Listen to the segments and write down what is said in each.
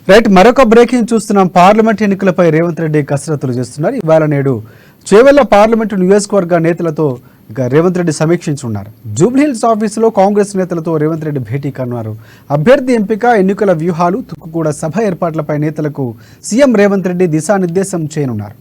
Right, మరొక breaking చూస్తున్నాం. Parliament ఎన్నికలపై రేవంత్ రెడ్డి కసరత్తులు చేస్తున్నారు. ఇవాళ నేడు చేవెళ్ల పార్లమెంటు నియోజకవర్గ నేతలతో రేవంత్ రెడ్డి సమీక్షించున్నారు. జూబ్లీహిల్స్ ఆఫీసులో కాంగ్రెస్ నేతలతో రేవంత్ రెడ్డి భేటీ కానున్నారు. అభ్యర్థి ఎంపిక, ఎన్నికల వ్యూహాలు, తుక్కుగూడ సభ ఏర్పాట్లపై నేతలకు సీఎం రేవంత్ రెడ్డి దిశానిర్దేశం చేయనున్నారు.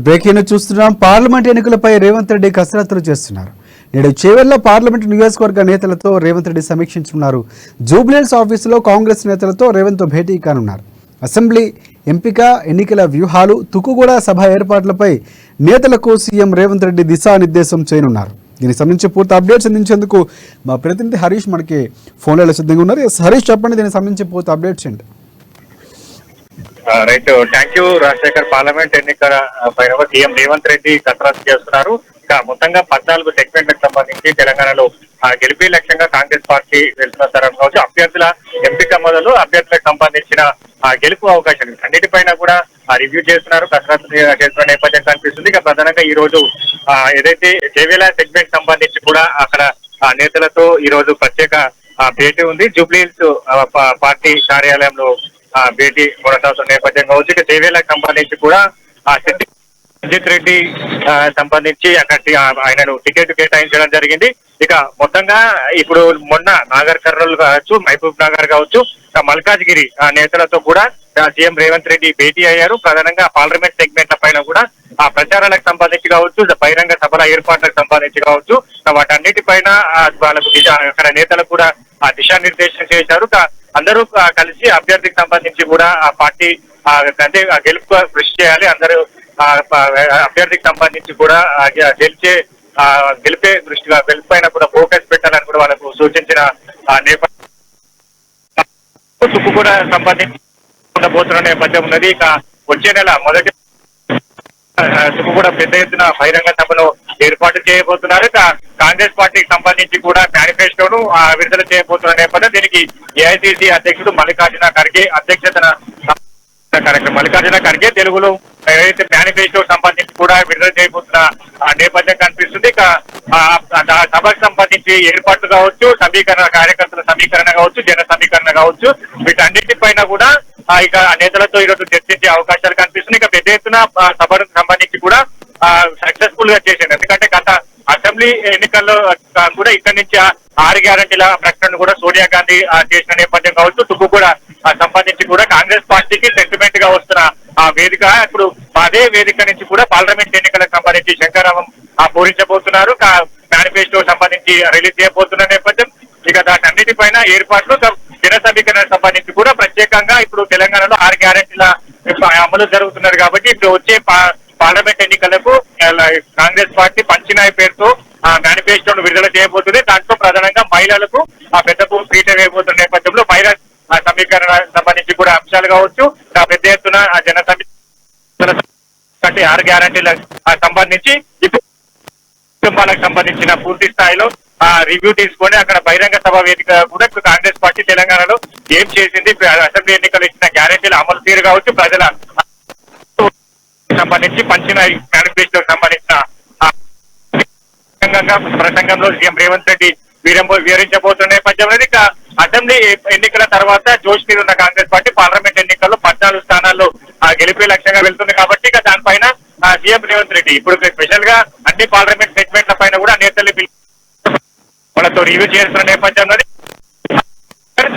బ్రేకింగ్ చూస్తున్నాం. పార్లమెంట్ ఎన్నికలపై రేవంత్ రెడ్డి కసరత్తులు చేస్తున్నారు. నేడు చేవెళ్ల పార్లమెంటు నియోజకవర్గ నేతలతో రేవంత్ రెడ్డి సమీక్షించుకున్నారు. జూబ్లీహిల్స్ ఆఫీసులో కాంగ్రెస్ నేతలతో రేవంత్ భేటీ కానున్నారు. అసెంబ్లీ ఎంపిక, ఎన్నికల వ్యూహాలు, తుక్కుగూడ సభ ఏర్పాట్లపై నేతలకు సీఎం రేవంత్ రెడ్డి దిశానిర్దేశం చేయనున్నారు. దీనికి సంబంధించి పూర్తి అప్డేట్స్ అందించేందుకు మా ప్రతినిధి హరీష్ మనకి ఫోన్లో సిద్ధంగా ఉన్నారు. హరీష్, చెప్పండి, దీనికి సంబంధించి పూర్తి అప్డేట్స్ ఏంటి? Right, thank you Rajasekhar. Parliament ఎన్నికల పైన సీఎం రేవంత్ రెడ్డి కసరత్తు చేస్తున్నారు. మొత్తంగా 14 సెగ్మెంట్లకు సంబంధించి తెలంగాణలో గెలిపే లక్ష్యంగా కాంగ్రెస్ పార్టీ వెళ్తున్న తరం కావచ్చు, అభ్యర్థుల ఎంపిక మొదలు అభ్యర్థులకు సంబంధించిన గెలుపు అవకాశం అన్నిటిపైన కూడా రివ్యూ చేస్తున్నారు, కసరత్తు చేస్తున్న నేపథ్యం కనిపిస్తుంది. ఇక ప్రధానంగా ఈ రోజు ఏదైతే చేవెళ్ల సెగ్మెంట్ సంబంధించి కూడా అక్కడ నేతలతో ఈ రోజు ప్రత్యేక భేటీ ఉంది. జూబ్లీహిల్స్ పార్టీ కార్యాలయంలో భేటీ కొనసాగుతున్న నేపథ్యం కావచ్చు. ఇక చేవెళ్లకు సంబంధించి కూడా రంజిత్ రెడ్డి సంబంధించి అక్కడ ఆయనను టికెట్ కేటాయించడం జరిగింది. ఇక మొత్తంగా ఇప్పుడు మొన్న నాగర్ కర్నూలు కావచ్చు, మహబూబ్ నగర్ కావచ్చు, మల్కాజ్గిరి నేతలతో కూడా సీఎం రేవంత్ రెడ్డి భేటీ అయ్యారు. ప్రధానంగా పార్లమెంట్ సెగ్మెంట్ల పైన కూడా ఆ ప్రచారాలకు సంబంధించి కావచ్చు, బహిరంగ సభల ఏర్పాట్లకు సంబంధించి కావచ్చు, వాటన్నిటిపైన వాళ్ళకు అక్కడ నేతలకు కూడా దిశానిర్దేశం చేశారు. అందరూ కలిసి అభ్యర్థికి సంబంధించి కూడా ఆ పార్టీ గెలుపు కృషి చేయాలి, అందరూ అభ్యర్థికి సంబంధించి కూడా గెలిపే దృష్టిగా గెలుపైన కూడా ఫోకస్ పెట్టాలని కూడా వాళ్ళకు సూచించిన నేపథ్యం కూడా సంబంధించి ఉండబోతున్న నేపథ్యం ఉన్నది. ఇక వచ్చే నెల మొదటి కూడా పెద్ద ఎత్తున బహిరంగ సభను ఏర్పాటు చేయబోతున్నారు. కాంగ్రెస్ పార్టీకి సంబంధించి కూడా మేనిఫెస్టోను విడుదల చేయబోతున్న నేపథ్యం దీనికి ఏఐసిసి అధ్యక్షుడు మల్లికార్జున ఖర్గే అధ్యక్షతన కార్యక్రమం. మల్లికార్జున ఖర్గే తెలుగులో ఏదైతే మేనిఫెస్టో సంబంధించి కూడా విడుదల చేయబోతున్న నేపథ్యం కనిపిస్తుంది. ఇక సభకు సంబంధించి ఏర్పాట్లు కావచ్చు, సమీకరణ, కార్యకర్తల సమీకరణ కావచ్చు, జన సమీకరణ కావచ్చు, వీటన్నిటిపైన కూడా ఇక నేతలతో ఈరోజు చర్చించే అవకాశాలు కనిపిస్తున్నాయి. ఇక పెద్ద ఎత్తున సభకు సంబంధించి కూడా సక్సెస్ఫుల్ గా చేసింది. ఎందుకంటే గత అసెంబ్లీ ఎన్నికల్లో కూడా ఇక్కడి నుంచి 6 గ్యారంటీల ప్రకటన కూడా సోనియా గాంధీ చేసిన నేపథ్యం కావచ్చు, తుక్కుగూడ సంబంధించి కూడా కాంగ్రెస్ పార్టీకి సెంటిమెంట్ గా వస్తున్న ఆ వేదిక ఇప్పుడు అదే వేదిక నుంచి కూడా పార్లమెంట్ ఎన్నికలకు సంబంధించి శంకరావం పూరించబోతున్నారు. మేనిఫెస్టో సంబంధించి రిలీజ్ చేయబోతున్న నేపథ్యం. ఇక దాటన్నిటిపైన ఏర్పాట్లు, జన సమీకరణ సంబంధించి కూడా ప్రత్యేకంగా ఇప్పుడు తెలంగాణలో 6 గ్యారంటీల అమలు జరుగుతున్నారు. కాబట్టి ఇప్పుడు వచ్చే పార్లమెంట్ ఎన్నికలకు కాంగ్రెస్ పార్టీ పంచినాయి పేరుతో మేనిఫెస్టోను విడుదల చేయబోతుంది. దాంట్లో ప్రధానంగా మహిళలకు పెద్ద పీట వేయబోతున్న నేపథ్యంలో మహిళా సమీకరణ సంబంధించి కూడా అంశాలు కావచ్చు, పెద్ద ఎత్తున జన సమీకరణ 6 గ్యారంటీలకు సంబంధించి ఇప్పుడు కుటుంబాలకు సంబంధించిన పూర్తి స్థాయిలో రివ్యూ తీసుకొని అక్కడ బహిరంగ సభ వేదిక కూడా ఇప్పుడు కాంగ్రెస్ పార్టీ తెలంగాణలో ఏం చేసింది, అసెంబ్లీ ఎన్నికలు ఇచ్చిన గ్యారెంటీల అమలు తీరు కావచ్చు, ప్రజల సంబంధించి పంచిన మేనిఫెస్టోకి సంబంధించిన ప్రసంగంలో సీఎం రేవంత్ రెడ్డి వివరించబోతున్న నేపథ్యంలో ఇక అసెంబ్లీ ఎన్నికల తర్వాత జోష్ మీద ఉన్న కాంగ్రెస్ పార్టీ పార్లమెంట్ ఎన్నికల్లో 14 స్థానాల్లో గెలిపే లక్ష్యంగా వెళ్తుంది. కాబట్టి ఇక దానిపైన సీఎం రేవంత్ రెడ్డి ఇప్పుడు స్పెషల్ గా అన్ని పార్లమెంట్ సెగ్మెంట్ల పైన కూడా నేతలు వాళ్ళతో రివ్యూ చేస్తున్న నేపథ్యంలో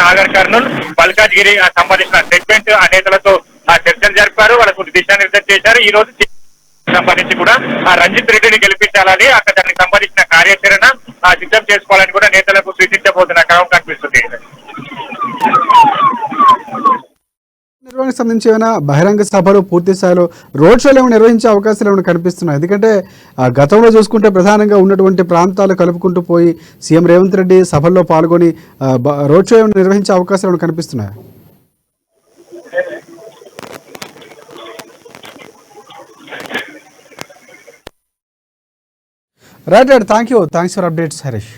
నాగర్ కర్నూలు, మల్కాజ్గిరి సంబంధించిన సెగ్మెంట్ నేతలతో చర్చలు జరిపారు, వాళ్ళకు దిశానిర్దేశం చేశారు. ఈ రోజు సంబంధించి కూడా రంజిత్ రెడ్డిని గెలిపించాలని, అక్కడ దానికి సంబంధించిన కార్యాచరణ సిద్ధం చేసుకోవాలని కూడా నేతలకు సూచించబోతున్న క్రమం కనిపిస్తుంది. నిర్వహణకు సంబంధించి ఏమైనా బహిరంగ సభలు, పూర్తి స్థాయిలో రోడ్ షోలు ఏమైనా నిర్వహించే అవకాశాలు ఏమైనా కనిపిస్తున్నాయి? ఎందుకంటే గతంలో చూసుకుంటే ప్రధానంగా ఉన్నటువంటి ప్రాంతాలు కలుపుకుంటూ పోయి సీఎం రేవంత్ రెడ్డి సభల్లో పాల్గొని రోడ్ షో ఏమైనా నిర్వహించే అవకాశాలు ఏమైనా కనిపిస్తున్నాయి? Right thank you, thanks for updates Harish.